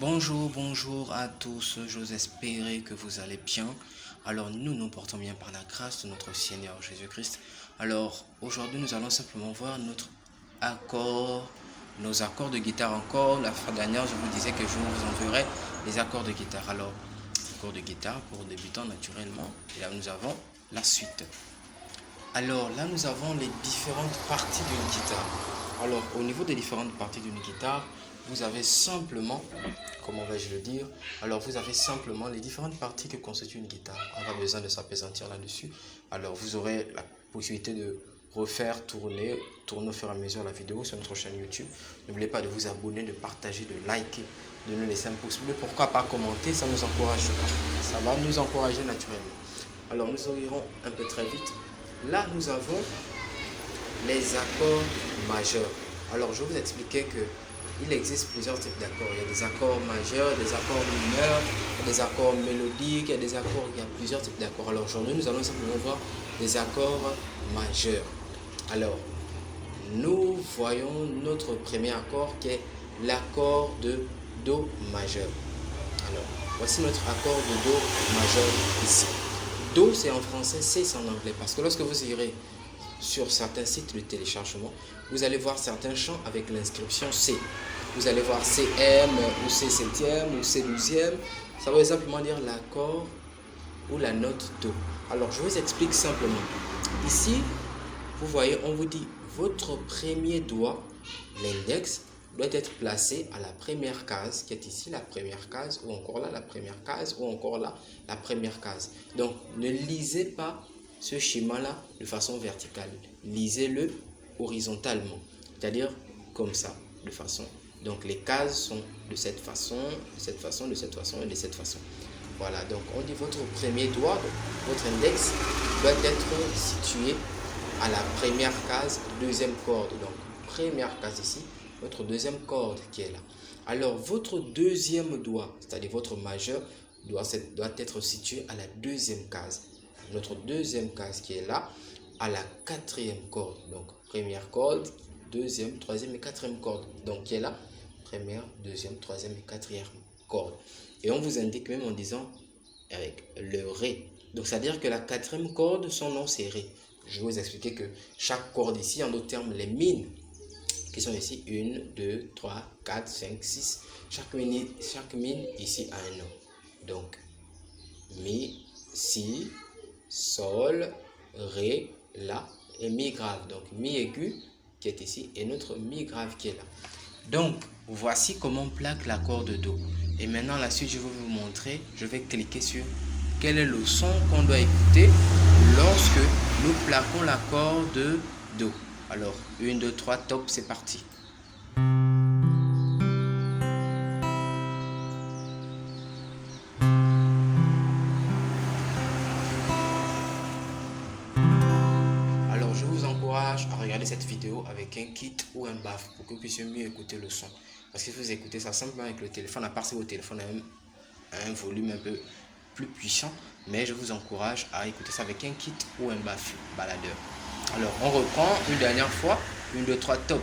Bonjour à tous, j'ose espérer que vous allez bien. Alors nous portons bien par la grâce de notre Seigneur Jésus-Christ. Alors aujourd'hui nous allons simplement voir nos accords de guitare encore. La fois dernière je vous disais que je vous enverrai les accords de guitare. Alors accords de guitare pour débutants naturellement. Et là nous avons la suite. Alors là nous avons les différentes parties d'une guitare. Alors au niveau des différentes parties d'une guitare, vous avez simplement, comment vais-je le dire, alors vous avez simplement les différentes parties que constitue une guitare. On n'a pas besoin de s'appesantir là-dessus. Alors vous aurez la possibilité de refaire tourner au fur et à mesure la vidéo sur notre chaîne YouTube. N'oubliez pas de vous abonner, de partager, de liker, de nous laisser un pouce bleu. Pourquoi pas commenter, ça nous encourage. Ça va nous encourager naturellement. Alors nous irons un peu très vite. Là, nous avons les accords majeurs. Alors, je vais vous expliquer que il existe plusieurs types d'accords. Il y a des accords majeurs, des accords mineurs, des accords mélodiques, il y a plusieurs types d'accords. Alors, aujourd'hui, nous allons simplement voir les accords majeurs. Alors, nous voyons notre premier accord qui est l'accord de Do majeur. Alors, voici notre accord de Do majeur ici. Do, c'est en français, C, c'est en anglais. Parce que lorsque vous irez sur certains sites de téléchargement, vous allez voir certains chants avec l'inscription C. Vous allez voir CM ou C septième ou C douzième. Ça veut simplement dire l'accord ou la note Do. Alors, je vous explique simplement. Ici, vous voyez, on vous dit votre premier doigt, l'index, doit être placé à la première case qui est ici, la première case, ou encore là, la première case, ou encore là, la première case. Donc, ne lisez pas ce schéma-là de façon verticale. Lisez-le horizontalement, c'est-à-dire comme ça, de façon. Donc, les cases sont de cette façon, de cette façon, de cette façon et de cette façon. Voilà, donc on dit votre premier doigt, votre index, doit être situé à la première case, deuxième corde. Donc, première case ici, votre deuxième corde qui est là. Alors, votre deuxième doigt, c'est-à-dire votre majeur, doit être situé à la deuxième case. Notre deuxième case qui est là, à la quatrième corde. Donc, première corde, deuxième, troisième et quatrième corde. Donc, qui est là, première, deuxième, troisième et quatrième corde. Et on vous indique même en disant avec le Ré. Donc, c'est-à-dire que la quatrième corde, son nom c'est Ré. Je vais vous expliquer que chaque corde ici, en d'autres termes, les mines qui sont ici, 1, 2, 3, 4, 5, 6. Chaque mine ici a un nom. Donc, Mi, Si, Sol, Ré, La et Mi grave. Donc, Mi aigu qui est ici et notre Mi grave qui est là. Donc, voici comment on plaque l'accord de Do. Et maintenant, la suite, je vais vous montrer. Je vais cliquer sur quel est le son qu'on doit écouter lorsque nous plaquons l'accord de Do. Alors, 1, 2, 3, top, c'est parti. Alors, je vous encourage à regarder cette vidéo avec un kit ou un baffle pour que vous puissiez mieux écouter le son. Parce que si vous écoutez ça simplement avec le téléphone, à part si votre téléphone a un volume un peu plus puissant, mais je vous encourage à écouter ça avec un kit ou un baffle baladeur. Alors, on reprend une dernière fois. 1, 2, 3, top.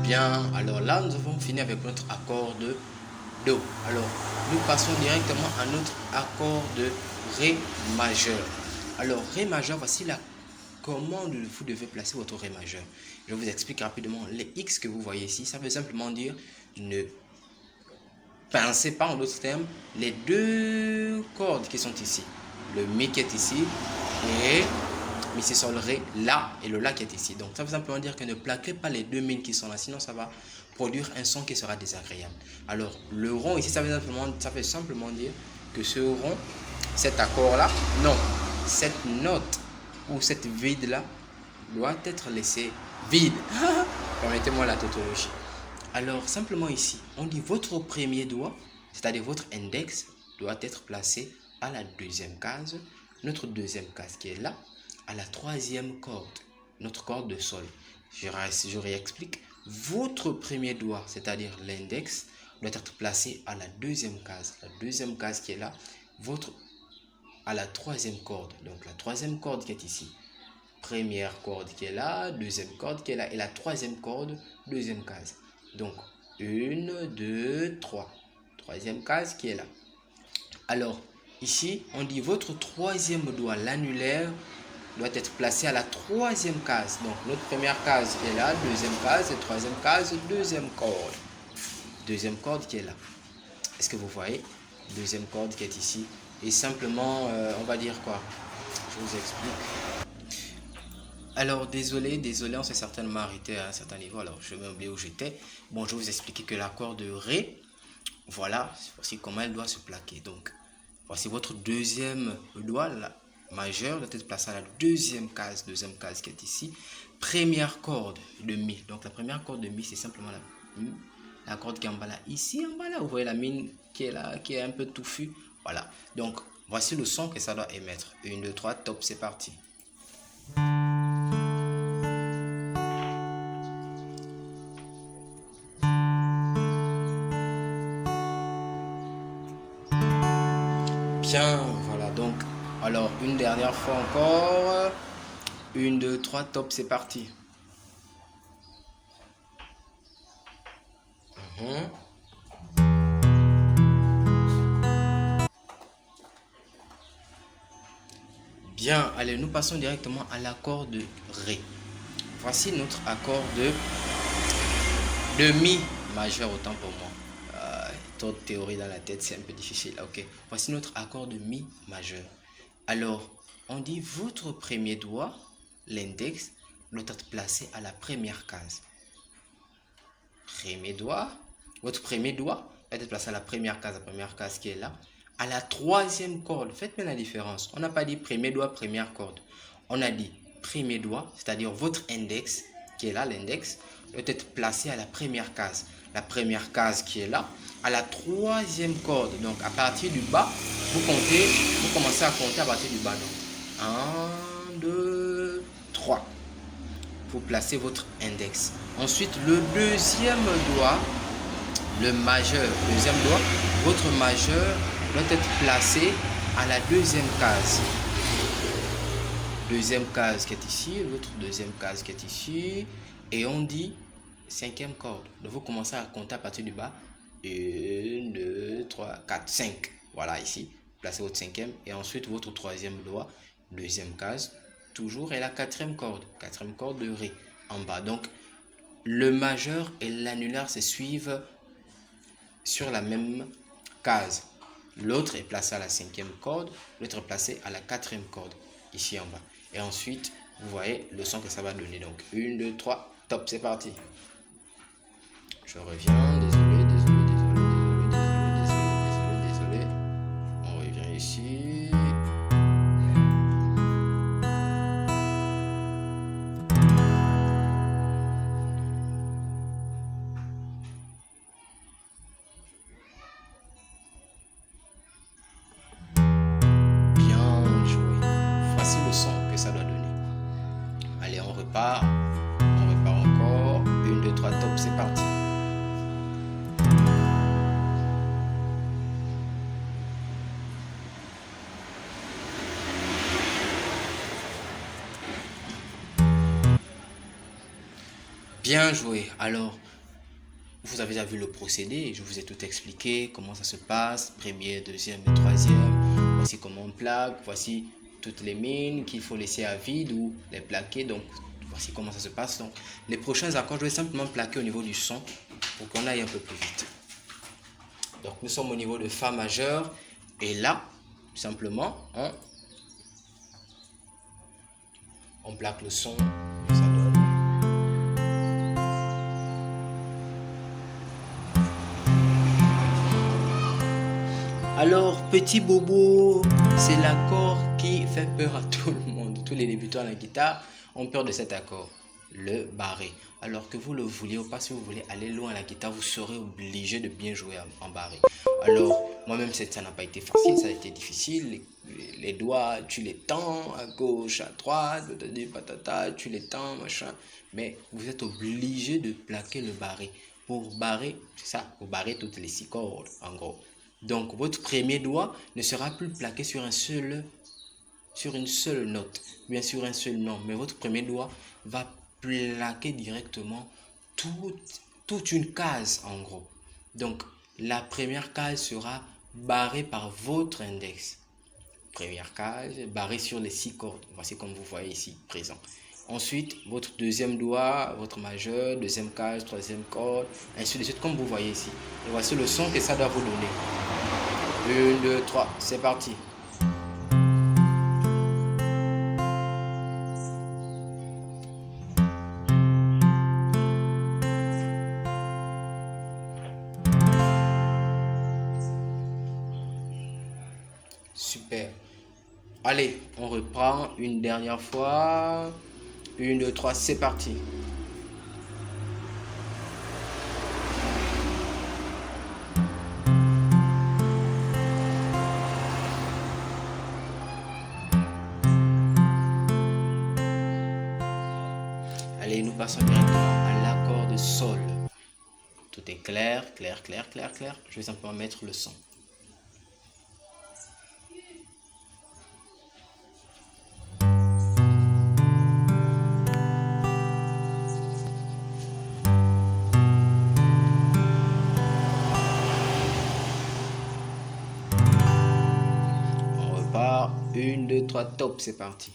Bien, alors là, nous avons fini avec notre accord de Do. Alors, nous passons directement à notre accord de Ré majeur. Alors, Ré majeur, voici la comment vous devez placer votre Ré majeur. Je vous explique rapidement. Les X que vous voyez ici, ça veut simplement dire ne pensez pas, en d'autres termes, les deux cordes qui sont ici. Le Mi qui est ici et Mi, Si, Sol, Ré, La et le La qui est ici. Donc ça veut simplement dire que ne plaquez pas les deux mines qui sont là, sinon ça va produire un son qui sera désagréable. Alors le rond ici, ça veut simplement dire que ce rond, cet accord-là, non, cette note ou cette vide-là doit être laissée vide. Permettez-moi la tautologie. Alors, simplement ici, on dit votre premier doigt, c'est-à-dire votre index, doit être placé à la deuxième case. Notre deuxième case qui est là, à la troisième corde, notre corde de sol. Je réexplique. Votre premier doigt, c'est-à-dire l'index, doit être placé à la deuxième case. La deuxième case qui est là, votre à la troisième corde. Donc la troisième corde qui est ici. Première corde qui est là, deuxième corde qui est là et la troisième corde, deuxième case. Donc 1, 2, 3. Troisième case qui est là. Alors ici, on dit votre troisième doigt, l'annulaire, doit être placé à la troisième case. Donc notre première case est là, deuxième case et troisième case, deuxième corde. Deuxième corde qui est là. Est-ce que vous voyez? Deuxième corde qui est ici. Et simplement, on va dire quoi? Je vous explique. Alors désolé, on s'est certainement arrêté à un certain niveau. Alors je vais oublier où j'étais. Bon, je vais vous expliquer que l'accord de Ré, voilà, voici comment elle doit se plaquer. Donc voici votre deuxième doigt là, majeur doit être placé à la deuxième case qui est ici. Première corde de Mi. Donc la première corde de Mi, c'est simplement la corde qui est en bas là. Ici en bas là, vous voyez la mine qui est là, qui est un peu touffue. Voilà. Donc voici le son que ça doit émettre. 1, 2, 3, top, c'est parti. Bien, voilà, donc, alors, une dernière fois encore. 1, 2, 3, top, c'est parti. Bien, allez, nous passons directement à l'accord de Ré. Voici notre accord de Mi majeur, autant pour moi. Trop de théorie dans la tête, c'est un peu difficile. Ok, voici notre accord de Mi majeur. Alors, on dit votre premier doigt, l'index, doit être placé à la première case. Premier doigt, votre premier doigt doit être placé à la première case qui est là. À la troisième corde, faites bien la différence. On n'a pas dit premier doigt, première corde. On a dit premier doigt, c'est-à-dire votre index, qui est là, l'index, doit être placé à la première case. La première case qui est là, à la troisième corde. Donc à partir du bas, vous commencez à compter à partir du bas. Donc 1, 2, 3. Vous placez votre index. Ensuite, le deuxième doigt, le majeur, deuxième doigt, votre majeur doit être placé à la deuxième case. Deuxième case qui est ici, l'autre deuxième case qui est ici. Et on dit cinquième corde. Donc vous commencez à compter à partir du bas. 1, 2, 3, 4, 5. Voilà ici. Placez votre cinquième. Et ensuite votre troisième doigt, deuxième case. Toujours et la quatrième corde de Ré en bas. Donc le majeur et l'annulaire se suivent sur la même case. L'autre est placé à la cinquième corde, l'autre est placé à la quatrième corde ici en bas. Et ensuite, vous voyez le son que ça va donner. Donc 1, 2, 3, top, c'est parti. Je reviens, désolé. On revient ici. On repart encore. 1, 2, 3, top, c'est parti. Bien joué. Alors, vous avez déjà vu le procédé. Je vous ai tout expliqué, comment ça se passe. Premier, deuxième et troisième. Voici comment on plaque. Voici toutes les mines qu'il faut laisser à vide ou les plaquer. Donc, voici comment ça se passe. Donc, les prochains accords, je vais simplement plaquer au niveau du son pour qu'on aille un peu plus vite. Donc, nous sommes au niveau de Fa majeur. Et là, tout simplement, on plaque le son. Ça donne. Alors, petit bobo, c'est l'accord qui fait peur à tout le monde. Tous les débutants à la guitare ont peur de cet accord, le barré. Alors que vous le vouliez ou pas, si vous voulez aller loin à la guitare, vous serez obligé de bien jouer en barré. Alors, moi-même, ça n'a pas été facile, ça a été difficile. Les doigts, tu les tends à gauche, à droite, patata, tu les tends, machin. Mais vous êtes obligé de plaquer le barré. Pour barrer, c'est ça, pour barrer toutes les 6 cordes, en gros. Donc, votre premier doigt ne sera plus plaqué sur un seul sur une seule note, bien sur un seul nom, mais votre premier doigt va plaquer directement toute une case en gros. Donc, la première case sera barrée par votre index. Première case, barrée sur les 6 cordes. Voici comme vous voyez ici, présent. Ensuite, votre deuxième doigt, votre majeur, deuxième case, troisième corde, ainsi de suite, comme vous voyez ici. Et voici le son que ça doit vous donner. 1, 2, 3, c'est parti. Super. Allez, on reprend une dernière fois. 1, 2, 3, c'est parti. Allez, nous passons directement à l'accord de sol. Tout est clair, clair, clair, clair, clair. Je vais simplement mettre le son. On repart. 1, 2, 3, top, c'est parti.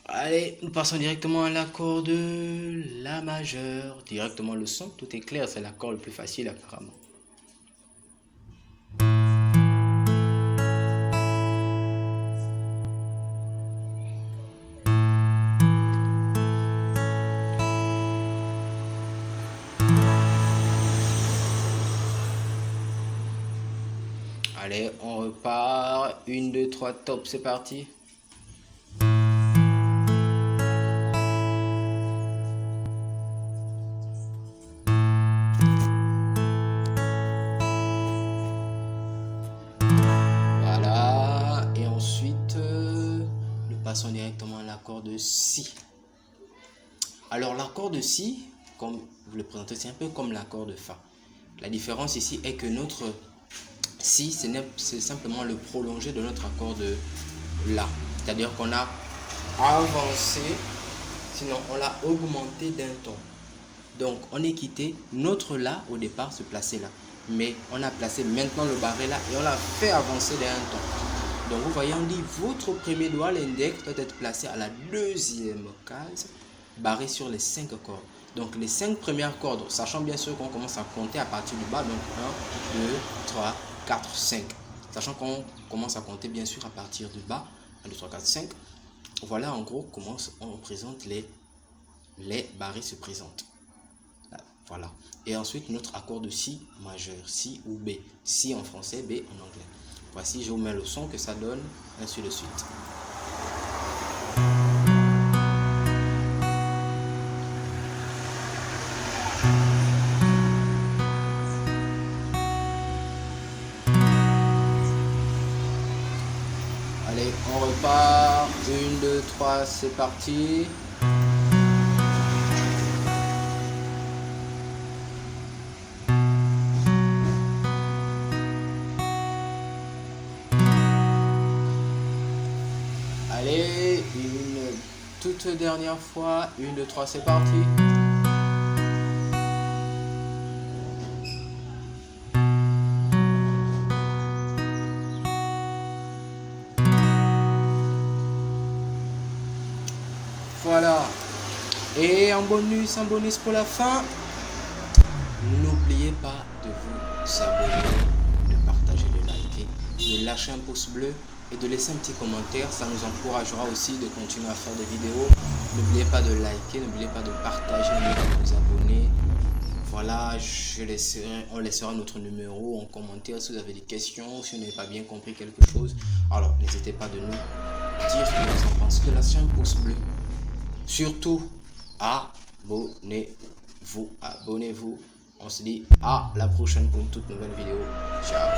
Allez, nous passons directement à l'accord de la majeure. Directement le son, tout est clair, c'est l'accord le plus facile apparemment. Allez, on repart. 1, 2, 3, top, c'est parti. Voilà, et ensuite, nous passons directement à l'accord de Si. Alors, l'accord de Si, comme vous le présentez, c'est un peu comme l'accord de Fa. La différence ici est que notre Si, c'est simplement le prolongé de notre accord de La. C'est-à-dire qu'on a avancé, sinon on l'a augmenté d'un ton. Donc on est quitté, notre La au départ se plaçait là. Mais on a placé maintenant le barré là et on l'a fait avancer d'un ton. Donc vous voyez, on dit votre premier doigt, l'index, doit être placé à la deuxième case, barré sur les 5 cordes. Donc les 5 premières cordes, sachant bien sûr qu'on commence à compter à partir du bas, donc 1, 2, 3, 4, 5. Sachant qu'on commence à compter bien sûr à partir du bas. 1, 2, 3, 4, 5. Voilà en gros comment on présente les barrés se présentent. Voilà. Et ensuite notre accord de Si majeur, Si ou B. Si en français, B en anglais. Voici, je vous mets le son que ça donne, ainsi de suite. Allez, on repart. 1, 2, 3, c'est parti. Allez, une toute dernière fois. 1, 2, 3, c'est parti. Voilà. Et en bonus pour la fin, n'oubliez pas de vous abonner, de partager, de liker, de lâcher un pouce bleu et de laisser un petit commentaire. Ça nous encouragera aussi de continuer à faire des vidéos. N'oubliez pas de liker, n'oubliez pas de partager, n'oubliez pas de vous abonner. Voilà, on laissera notre numéro en commentaire si vous avez des questions, si vous n'avez pas bien compris quelque chose. Alors, n'hésitez pas de nous dire ce que vous en pensez, de lâcher un pouce bleu. Surtout, abonnez-vous. On se dit à la prochaine pour une toute nouvelle vidéo. Ciao.